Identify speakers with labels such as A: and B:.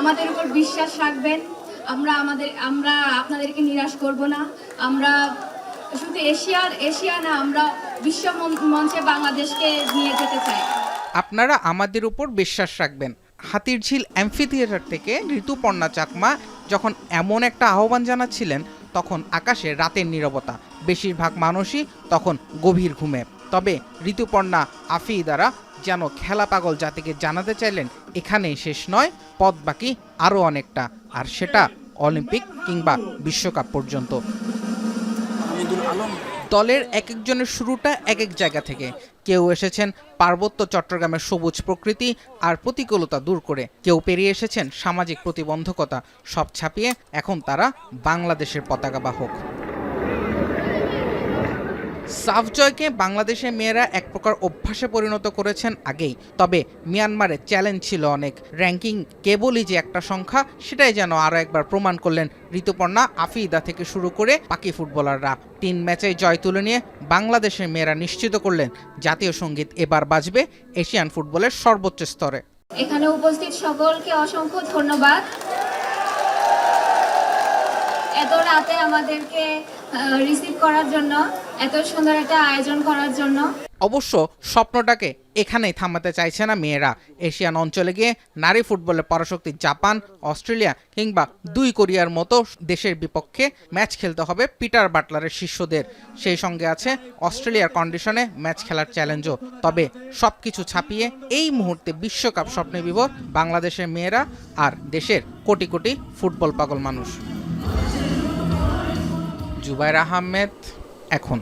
A: আমাদের উপর বিশ্বাস রাখবেন। আমরা আপনাদেরকে নিরাশ করব না। আমরা শুধু এশিয়া না, আমরা বিশ্ব মঞ্চে বাংলাদেশকে নিয়ে যেতে চাই।
B: আপনারা আমাদের উপর বিশ্বাস রাখবেন। হাতিরঝিল অ্যাম্ফিথিয়েটার থেকে ঋতুপর্ণা চাকমা যখন এমন একটা আহ্বান জানাচ্ছিলেন, তখন আকাশে রাতের নীরবতা, বেশিরভাগ মানুষই তখন গভীর ঘুমে। তবে ঋতুপর্ণা আফিদারা যেন খেলা পাগল জাতিকে জানাতে চাইলেন, এখানেই শেষ নয়, পথ বাকি আরও অনেকটা, আর সেটা অলিম্পিক কিংবা বিশ্বকাপ পর্যন্ত। দলের এক একজনের শুরুটা এক এক জায়গা থেকে। কেউ এসেছেন পার্বত্য চট্টগ্রামের সবুজ প্রকৃতি আর প্রতিকূলতা দূর করে, কেউ পেরিয়ে এসেছেন সামাজিক প্রতিবন্ধকতা, সব ছাপিয়ে এখন তারা বাংলাদেশের পতাকা বাহক। সাফ জয়কে বাংলাদেশের মেয়েরা এক প্রকার অভ্যাসে পরিণত করেছেন আগেই, তবে মিয়ানমারে চ্যালেঞ্জ ছিল অনেক। র্যাঙ্কিং কেবলই যে একটা সংখ্যা, সেটাই যেন আরও একবার প্রমাণ করলেন ঋতুপর্ণা, আফিদা থেকে শুরু করে বাকি ফুটবলাররা। 3 ম্যাচে জয় তুলে নিয়ে বাংলাদেশের মেয়েরা নিশ্চিত করলেন জাতীয় সঙ্গীত এবার বাজবে এশিয়ান ফুটবলের সর্বোচ্চ স্তরে।
A: এখানে উপস্থিত সকলকে অসংখ্য ধন্যবাদ এত রাতে আমাদেরকে রিসিভ করার জন্য, এত সুন্দর একটা আয়োজন করার জন্য।
B: অবশ্য স্বপ্নটাকে এখানেই থামাতে চাইছে না মেয়েরা। এশিয়ান অঞ্চলে গিয়ে নারী ফুটবলের পরাশক্তি জাপান, অস্ট্রেলিয়া কিংবা 2 কোরিয়ার মতো দেশের বিপক্ষে ম্যাচ খেলতে হবে পিটার বাটলারের শিষ্যদের। সেই সঙ্গে আছে অস্ট্রেলিয়ার কন্ডিশনে ম্যাচ খেলার চ্যালেঞ্জও। তবে সবকিছু ছাপিয়ে এই মুহূর্তে বিশ্বকাপ স্বপ্নে বিভোর বাংলাদেশের মেয়েরা আর দেশের কোটি কোটি ফুটবল পাগল মানুষ। জুবায়ের আহমেদ, এখন।